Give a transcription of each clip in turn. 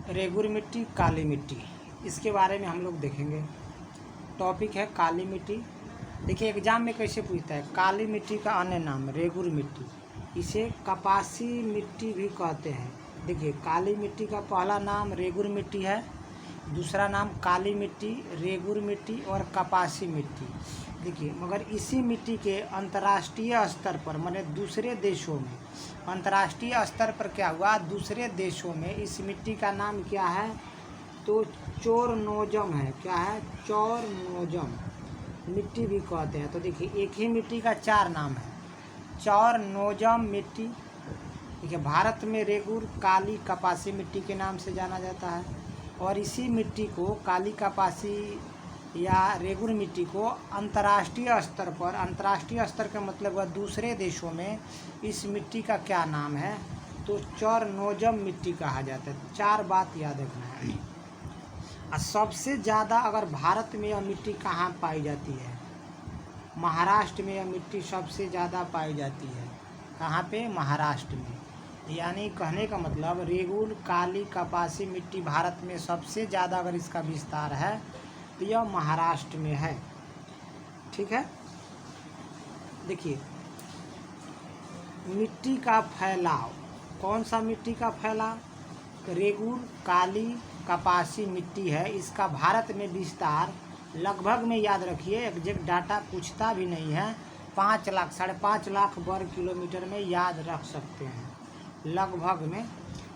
रेगुर मिट्टी, काली मिट्टी, इसके बारे में हम लोग देखेंगे। टॉपिक है काली मिट्टी। देखिए एग्जाम में कैसे पूछता है, काली मिट्टी का अन्य नाम रेगुर मिट्टी, इसे कपासी मिट्टी भी कहते हैं। देखिए काली मिट्टी का पहला नाम रेगुर मिट्टी है, दूसरा नाम काली मिट्टी, रेगुर मिट्टी और कपासी मिट्टी। देखिए मगर इसी मिट्टी के अंतर्राष्ट्रीय स्तर पर माने दूसरे देशों में, अंतर्राष्ट्रीय स्तर पर क्या हुआ, दूसरे देशों में इस मिट्टी का नाम क्या है, तो चोरनोजम है। क्या है, चोरनोजम मिट्टी भी कहते हैं। तो देखिए एक ही मिट्टी का चार नाम है, चोरनोजम मिट्टी। देखिए भारत में रेगुर, काली, कपासी मिट्टी के नाम से जाना जाता है और इसी मिट्टी को काली, कपासी या रेगुर मिट्टी को अंतर्राष्ट्रीय स्तर पर, अंतर्राष्ट्रीय स्तर का मतलब हुआ दूसरे देशों में, इस मिट्टी का क्या नाम है, तो चोरनोजम मिट्टी कहा जाता है। चार बात याद रखना है। और सबसे ज़्यादा अगर भारत में यह मिट्टी कहाँ पाई जाती है, महाराष्ट्र में यह मिट्टी सबसे ज़्यादा पाई जाती है। कहाँ पे, महाराष्ट्र में। यानी कहने का मतलब रेगुर, काली, कपासी मिट्टी भारत में सबसे ज़्यादा अगर इसका विस्तार है तो यह महाराष्ट्र में है। ठीक है। देखिए मिट्टी का फैलाव, कौन सा मिट्टी का फैलाव, रेगुर, काली, कपासी मिट्टी है, इसका भारत में विस्तार लगभग में याद रखिए, एग्जैक्ट डाटा पूछता भी नहीं है, 5 लाख 5.5 लाख वर्ग किलोमीटर में याद रख सकते हैं लगभग में।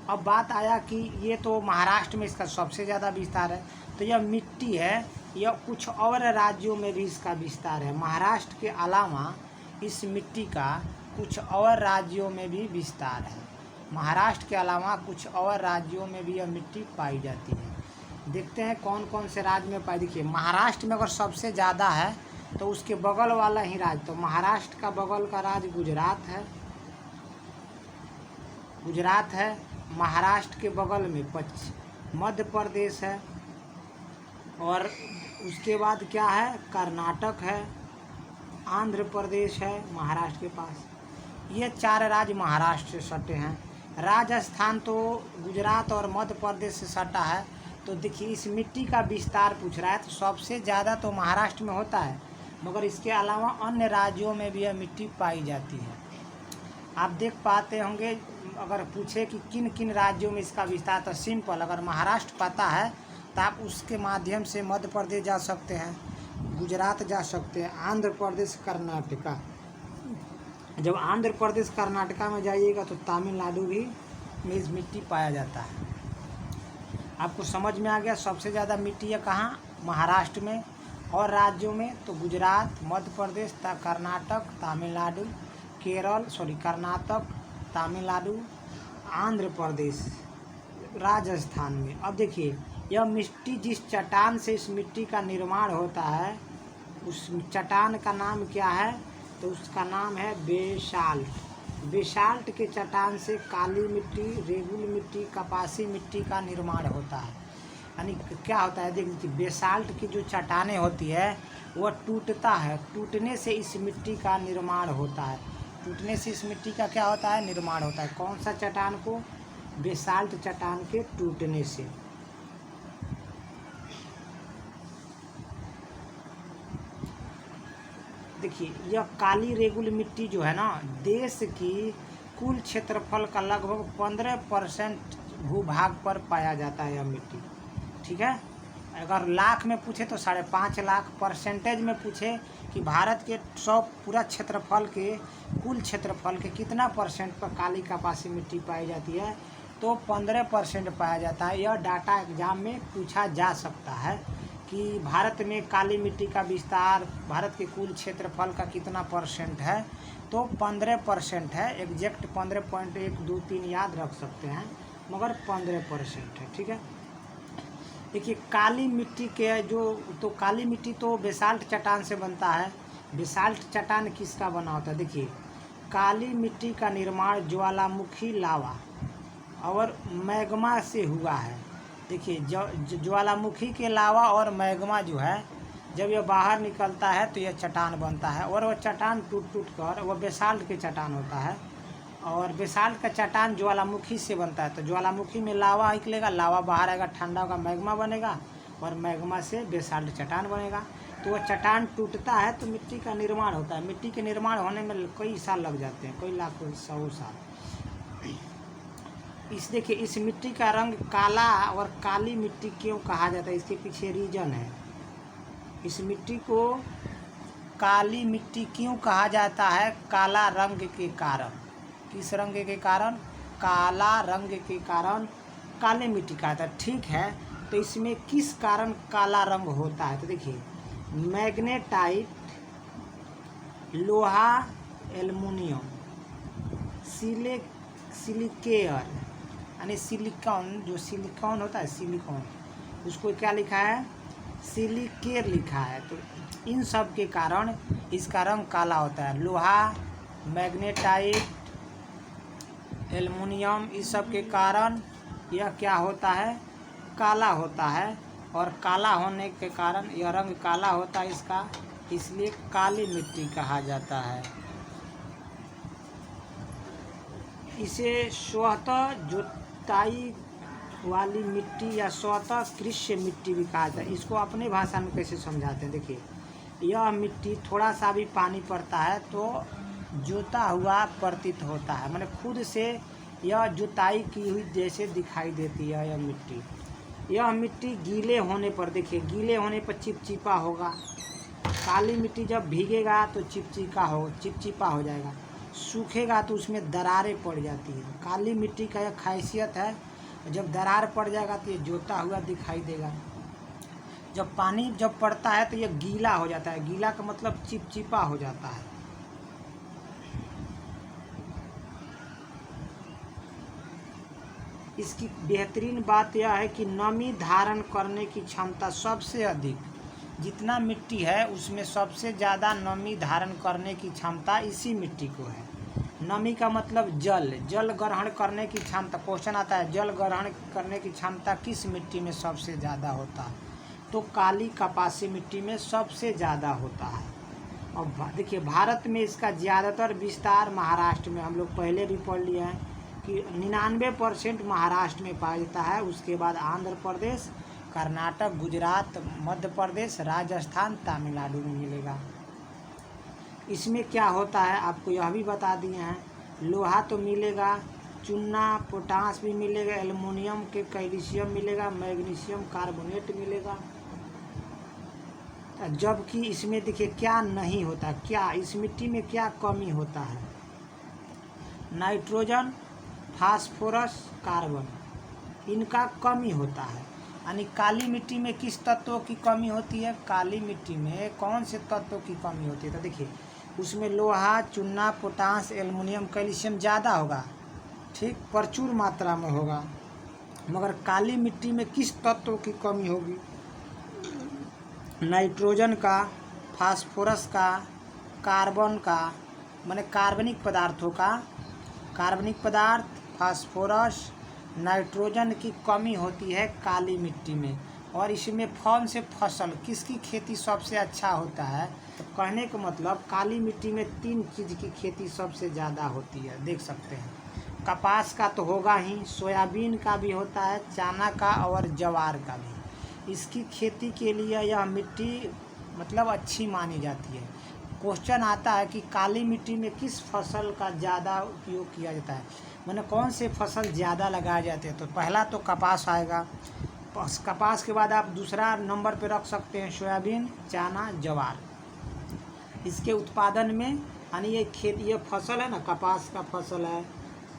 अब बात आया कि ये तो महाराष्ट्र में इसका सबसे ज़्यादा विस्तार है, तो यह मिट्टी है, यह कुछ और राज्यों में भी इसका विस्तार है। महाराष्ट्र के अलावा इस मिट्टी का कुछ और राज्यों में भी विस्तार है। महाराष्ट्र के अलावा कुछ और राज्यों में भी यह मिट्टी पाई जाती है। देखते हैं कौन कौन से राज्य में पाई। देखिए महाराष्ट्र में अगर सबसे ज़्यादा है तो उसके बगल वाला ही राज्य, तो महाराष्ट्र का बगल का राज्य गुजरात है, गुजरात है। महाराष्ट्र के बगल में मध्य प्रदेश है और उसके बाद क्या है, कर्नाटक है, आंध्र प्रदेश है महाराष्ट्र के पास। ये 4 राज्य महाराष्ट्र से सटे हैं। राजस्थान तो गुजरात और मध्य प्रदेश से सटा है। तो देखिए इस मिट्टी का विस्तार पूछ रहा है, तो सबसे ज़्यादा तो महाराष्ट्र में होता है, मगर इसके अलावा अन्य राज्यों में भी यह मिट्टी पाई जाती है। आप देख पाते होंगे, अगर पूछे कि किन किन राज्यों में इसका विस्तार, तो सिंपल, अगर महाराष्ट्र पता है तो आप उसके माध्यम से मध्य प्रदेश जा सकते हैं, गुजरात जा सकते हैं, आंध्र प्रदेश, कर्नाटका। जब आंध्र प्रदेश कर्नाटका में जाइएगा तो तमिलनाडु भी में इस मिट्टी पाया जाता है। आपको समझ में आ गया, सबसे ज़्यादा मिट्टी है कहाँ, महाराष्ट्र में, और राज्यों में तो गुजरात, मध्य प्रदेश, कर्नाटक, तमिलनाडु, कर्नाटक, तमिलनाडु, आंध्र प्रदेश, राजस्थान में। अब देखिए यह मिट्टी जिस चट्टान से इस मिट्टी का निर्माण होता है, उस चट्टान का नाम क्या है, तो उसका नाम है बेसाल्ट। बेसाल्ट के चट्टान से काली मिट्टी, रेगुर मिट्टी, कपासी मिट्टी का निर्माण होता है। यानी क्या होता है, देखिए बेसाल्ट की जो चट्टानें होती है वह टूटता है, टूटने से इस मिट्टी का निर्माण होता है। टूटने से इस मिट्टी का क्या होता है, निर्माण होता है। कौन सा चट्टान को, बेसाल्ट चट्टान के टूटने से। देखिए यह काली रेगुर मिट्टी जो है ना, देश की कुल क्षेत्रफल का लगभग 15% भूभाग पर पाया जाता है यह मिट्टी। ठीक है। अगर लाख में पूछे तो 5.5 लाख, परसेंटेज में पूछे कि भारत के 100 पूरा क्षेत्रफल के, कुल क्षेत्रफल के कितना परसेंट पर काली, कपासी मिट्टी पाई जाती है, तो 15% पाया जाता है। यह डाटा एग्जाम में पूछा जा सकता है कि भारत में काली मिट्टी का विस्तार भारत के कुल क्षेत्रफल का कितना परसेंट है, तो 15% है। एग्जैक्ट 15.123 याद रख सकते हैं, मगर 15% है। ठीक है। देखिए काली मिट्टी के जो, तो काली मिट्टी तो बेसाल्ट चट्टान से बनता है। बेसाल्ट चट्टान किसका बना होता है, देखिए काली मिट्टी का निर्माण ज्वालामुखी लावा और मैग्मा से हुआ है। देखिए ज्वालामुखी के लावा और मैग्मा जो है, जब यह बाहर निकलता है तो यह चट्टान बनता है और वह चट्टान टूट कर वह बेसाल्ट के चट्टान होता है और बेसाल्ट का चट्टान ज्वालामुखी से बनता है, तो ज्वालामुखी में लावा निकलेगा, लावा बाहर आएगा, ठंडा होगा, मैग्मा बनेगा और मैग्मा से बेसाल्ट चट्टान बनेगा। तो वह चट्टान टूटता है तो मिट्टी का निर्माण होता है। मिट्टी के निर्माण होने में कई साल लग जाते हैं, कई लाखों 100 साल। इस देखिए इस मिट्टी का रंग काला और काली मिट्टी क्यों कहा जाता है, इसके पीछे रीजन है। इस मिट्टी को काली मिट्टी क्यों कहा जाता है? काला रंग के कारण। किस रंग के कारण? काला रंग के कारण काले मिट्टी कहा जाता है। ठीक है, तो इसमें किस कारण काला रंग होता है? तो देखिए मैग्नेटाइट, लोहा, एल्युमिनियम, सिलिकेयर यानी सिलिकॉन, जो सिलिकॉन होता है सिलिकॉन, उसको क्या लिखा है? सिलिकेयर लिखा है। तो इन सब के कारण इसका रंग काला होता है। लोहा, मैग्नेटाइट, एल्युमिनियम, इस सब के कारण यह क्या होता है? काला होता है। और काला होने के कारण यह रंग काला होता है इसका, इसलिए काली मिट्टी कहा जाता है। इसे स्वतः जुताई वाली मिट्टी या स्वतः कृषि मिट्टी भी कहा जाता है। इसको अपने भाषा में कैसे समझाते हैं? देखिए यह मिट्टी थोड़ा सा भी पानी पड़ता है तो जोता हुआ प्रतीत होता है, मतलब खुद से यह जुताई की हुई जैसे दिखाई देती है यह मिट्टी। यह मिट्टी गीले होने पर, देखिए गीले होने पर चिपचिपा होगा। काली मिट्टी जब भीगेगा तो चिपचिपा हो जाएगा, सूखेगा तो उसमें दरारें पड़ जाती हैं। काली मिट्टी का यह खासियत है, जब दरार पड़ जाएगा तो ये जोता हुआ दिखाई देगा। जब पानी जब पड़ता है तो यह गीला हो जाता है, गीला का मतलब चिपचिपा हो जाता है। इसकी बेहतरीन बात यह है कि नमी धारण करने की क्षमता सबसे अधिक, जितना मिट्टी है उसमें सबसे ज़्यादा नमी धारण करने की क्षमता इसी मिट्टी को है। नमी का मतलब जल ग्रहण करने की क्षमता। क्वेश्चन आता है जल ग्रहण करने की क्षमता किस मिट्टी में सबसे ज़्यादा होता है? तो काली कपासी मिट्टी में सबसे ज़्यादा होता है। और देखिए भारत में इसका ज़्यादातर विस्तार महाराष्ट्र में, हम लोग पहले भी पढ़ लिए हैं कि 99% महाराष्ट्र में पाया जाता है। उसके बाद आंध्र प्रदेश, कर्नाटक, गुजरात, मध्य प्रदेश, राजस्थान, तमिलनाडु में मिलेगा। इसमें क्या होता है आपको यह भी बता दिए हैं। लोहा तो मिलेगा, चूना, पोटास भी मिलेगा, एल्युमिनियम के कैल्शियम मिलेगा, मैग्नीशियम कार्बोनेट मिलेगा। जबकि इसमें देखिए क्या नहीं होता, क्या इस मिट्टी में क्या कमी होता है? नाइट्रोजन, फास्फोरस, कार्बन, इनका कमी होता है। यानी काली मिट्टी में किस तत्वों की कमी होती है? काली मिट्टी में कौन से तत्वों की कमी होती है? तो देखिए उसमें लोहा, चूना, पोटास, एल्युमिनियम, कैल्शियम ज़्यादा होगा, ठीक, प्रचुर मात्रा में होगा। मगर काली मिट्टी में किस तत्व की कमी होगी? नाइट्रोजन का, फास्फोरस का, कार्बन का, माने कार्बनिक पदार्थों का, कार्बनिक पदार्थ, फास्फोरस, नाइट्रोजन की कमी होती है काली मिट्टी में। और इसमें कौन से फसल, किसकी खेती सबसे अच्छा होता है? तो कहने का मतलब काली मिट्टी में 3 चीज़ की खेती सबसे ज़्यादा होती है, देख सकते हैं। कपास का तो होगा ही, सोयाबीन का भी होता है, चना का और ज्वार का भी। इसकी खेती के लिए यह मिट्टी मतलब अच्छी मानी जाती है। क्वेश्चन आता है कि काली मिट्टी में किस फसल का ज़्यादा उपयोग किया जाता है, माने कौन से फसल ज़्यादा लगाए जाते हैं? तो पहला तो कपास आएगा, कपास के बाद आप दूसरा नंबर पे रख सकते हैं सोयाबीन, चना, ज्वार। इसके उत्पादन में यानी ये फसल है ना, कपास का फसल है,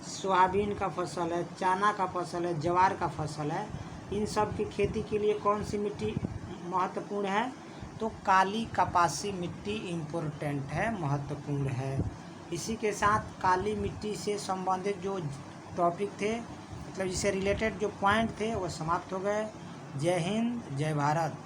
सोयाबीन का फसल है, चना का फसल है, ज्वार का फसल है, इन सब की खेती के लिए कौन सी मिट्टी महत्वपूर्ण है? तो काली कपासी मिट्टी इम्पोर्टेंट है, महत्वपूर्ण है। इसी के साथ काली मिट्टी से संबंधित जो टॉपिक थे, मतलब इससे रिलेटेड जो पॉइंट थे वो समाप्त हो गए। जय हिंद, जय भारत।